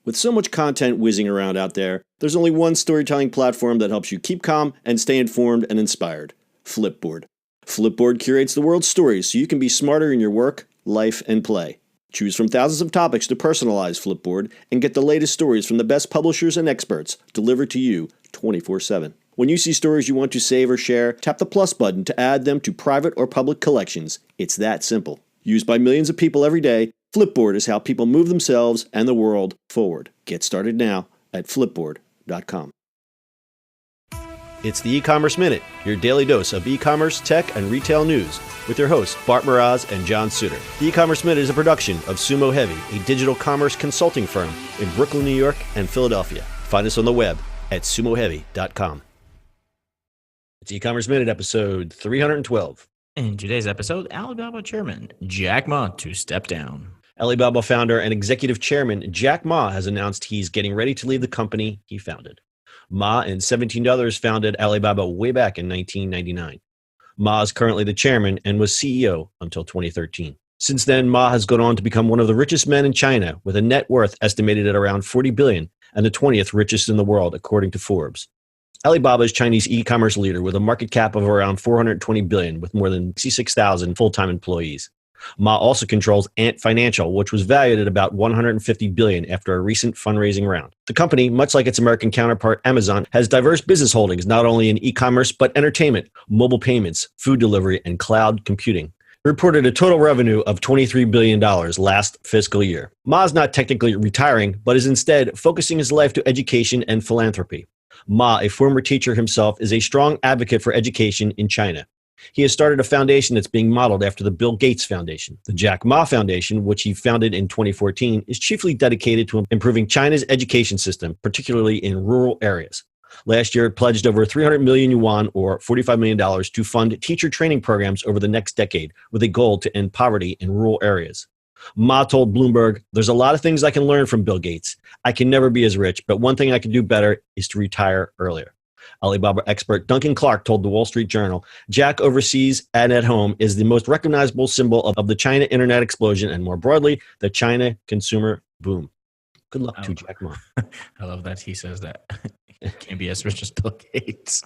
With so much content whizzing around out there, there's only one storytelling platform that helps you keep calm and stay informed and inspired: Flipboard. Flipboard curates the world's stories so you can be smarter in your work, life, and play. Choose from thousands of topics to personalize Flipboard and get the latest stories from the best publishers and experts delivered to you 24/7. When you see stories you want to save or share, tap the plus button to add them to private or public collections. It's that simple. Used by millions of people every day, Flipboard is how people move themselves and the world forward. Get started now at flipboard.com. It's the E-Commerce Minute, your daily dose of e-commerce, tech, and retail news with your hosts Bart Mraz and John Suter. The E-Commerce Minute is a production of Sumo Heavy, a digital commerce consulting firm in Brooklyn, New York, and Philadelphia. Find us on the web at sumoheavy.com. It's E-Commerce Minute, episode 312. In today's episode, Alibaba chairman Jack Ma to step down. Alibaba founder and executive chairman Jack Ma has announced he's getting ready to leave the company he founded. Ma and 17 others founded Alibaba way back in 1999. Ma is currently the chairman and was CEO until 2013. Since then, Ma has gone on to become one of the richest men in China, with a net worth estimated at around $40 billion and the 20th richest in the world, according to Forbes. Alibaba is Chinese e-commerce leader with a market cap of around $420 billion, with more than 66,000 full-time employees. Ma also controls Ant Financial, which was valued at about $150 billion after a recent fundraising round. The company, much like its American counterpart Amazon, has diverse business holdings not only in e-commerce but entertainment, mobile payments, food delivery, and cloud computing. It reported a total revenue of $23 billion last fiscal year. Ma is not technically retiring, but is instead focusing his life to education and philanthropy. Ma, a former teacher himself, is a strong advocate for education in China. He has started a foundation that's being modeled after the Bill Gates Foundation. The Jack Ma Foundation, which he founded in 2014, is chiefly dedicated to improving China's education system, particularly in rural areas. Last year, it pledged over 300 million yuan, or $45 million, to fund teacher training programs over the next decade, with a goal to end poverty in rural areas. Ma told Bloomberg, "There's a lot of things I can learn from Bill Gates. I can never be as rich, but one thing I can do better is to retire earlier." Alibaba expert Duncan Clark told the Wall Street Journal, "Jack overseas and at home is the most recognizable symbol of the China internet explosion and more broadly, the China consumer boom." Good luck to Jack Ma. I love that he says that. He can't be as rich as Bill Gates.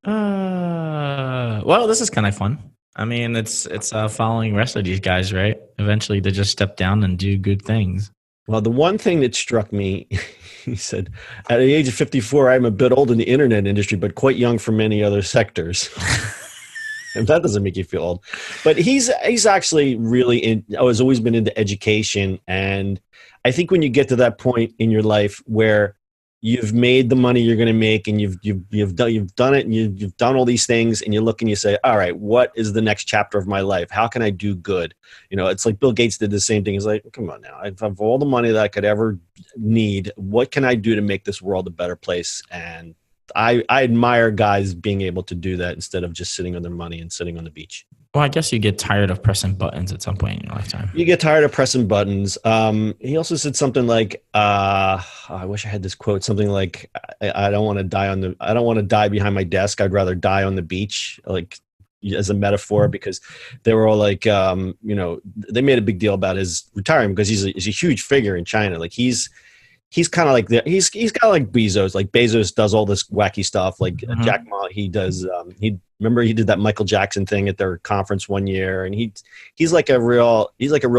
Well, this is kind of fun. I mean, it's following the rest of these guys, right? Eventually, they just step down and do good things. Well, the one thing that struck me, he said, "At the age of 54, I'm a bit old in the internet industry, but quite young for many other sectors." And that doesn't make you feel old. But he's actually really has always been into education. And I think when you get to that point in your life where you've made the money you're going to make, and you've done it, and you've done all these things, and you look and you say, all right, what is the next chapter of my life? How can I do good? You know, it's like Bill Gates did the same thing. He's like, come on now, I have all the money that I could ever need. What can I do to make this world a better place? And I admire guys being able to do that instead of just sitting on their money and sitting on the beach. Well, I guess you get tired of pressing buttons at some point in your lifetime. You get tired of pressing buttons. He also said something like, I wish I had this quote, something like, I don't want to die behind my desk. I'd rather die on the beach, like as a metaphor, because they were all like, they made a big deal about his retiring because he's a huge figure in China. Like he's kind of like he's kind of like Bezos. Like Bezos does all this wacky stuff. Like Jack Ma, he does. He did that Michael Jackson thing at their conference one year, and he's like a real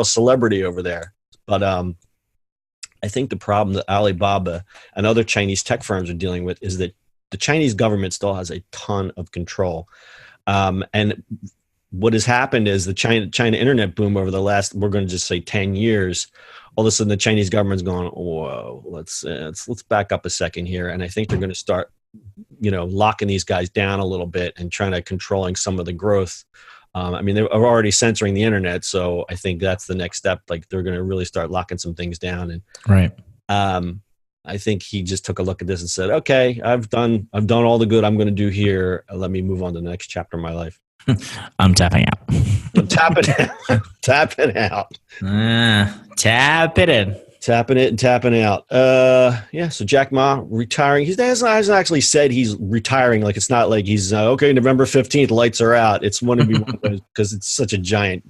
celebrity over there. But I think the problem that Alibaba and other Chinese tech firms are dealing with is that the Chinese government still has a ton of control. And what has happened is the China internet boom over the last, we're going to just say 10 years. All of a sudden, the Chinese government's going, whoa, let's back up a second here. And I think they're going to start, locking these guys down a little bit and trying to controlling some of the growth. They're already censoring the internet, so I think that's the next step. Like they're going to really start locking some things down. And right. I think he just took a look at this and said, "Okay, I've done all the good I'm going to do here. Let me move on to the next chapter of my life." I'm tapping out. I'm tapping out. Tapping out. Tap it in. Tapping it and tapping out. Yeah. So Jack Ma retiring. He hasn't actually said he's retiring. Like it's not like he's okay. November 15th, lights are out. It's one of those because it's such a giant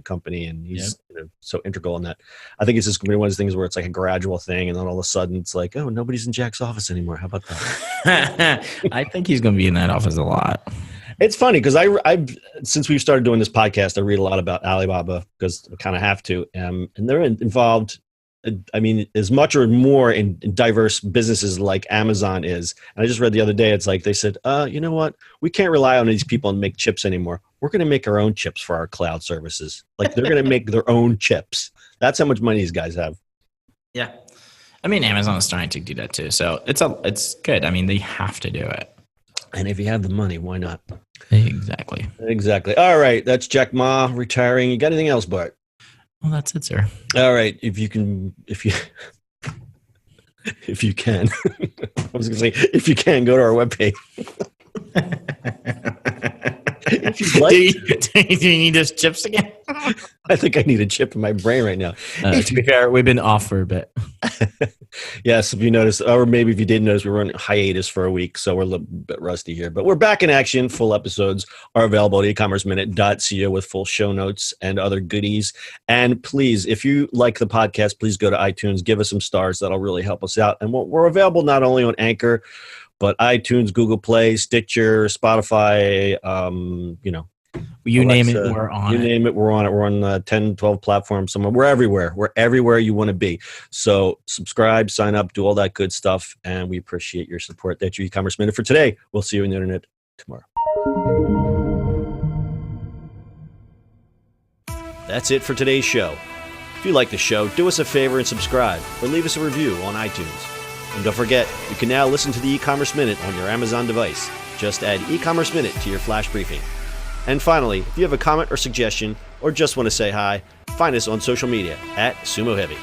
company, and he's so integral in that. I think it's just gonna be one of those things where it's like a gradual thing, and then all of a sudden it's like, oh, nobody's in Jack's office anymore. How about that? I think he's going to be in that office a lot. It's funny because I've since we've started doing this podcast, I read a lot about Alibaba because I kind of have to, and they're involved. I mean, as much or more in diverse businesses like Amazon is. And I just read the other day, it's like they said, you know what? We can't rely on these people and make chips anymore. We're going to make our own chips for our cloud services. Like they're going to make their own chips. That's how much money these guys have. Yeah. I mean, Amazon is starting to do that too. So it's good. I mean, they have to do it. And if you have the money, why not? Exactly. All right. That's Jack Ma retiring. You got anything else, Bart? Well, that's it, sir. All right. If you can, I was going to say, if you can, go to our webpage. Do you need those chips again? I think I need a chip in my brain right now. To be fair, we've been off for a bit. Yes, if you noticed, or maybe if you didn't notice, we were on hiatus for a week, so we're a little bit rusty here. But we're back in action. Full episodes are available at ecommerceminute.co with full show notes and other goodies. And please, if you like the podcast, please go to iTunes, give us some stars. That'll really help us out. And we're available not only on Anchor, but iTunes, Google Play, Stitcher, Spotify, you Alexa, name it, we're on it. You name it, we're on it. We're on 10, 12 platforms somewhere. We're everywhere. We're everywhere you want to be. So subscribe, sign up, do all that good stuff. And we appreciate your support. That's your e-commerce minute for today. We'll see you on the internet tomorrow. That's it for today's show. If you like the show, do us a favor and subscribe or leave us a review on iTunes. And don't forget, you can now listen to the e-commerce minute on your Amazon device. Just add e-commerce minute to your flash briefing. And finally, if you have a comment or suggestion or just want to say hi, find us on social media at Sumo Heavy.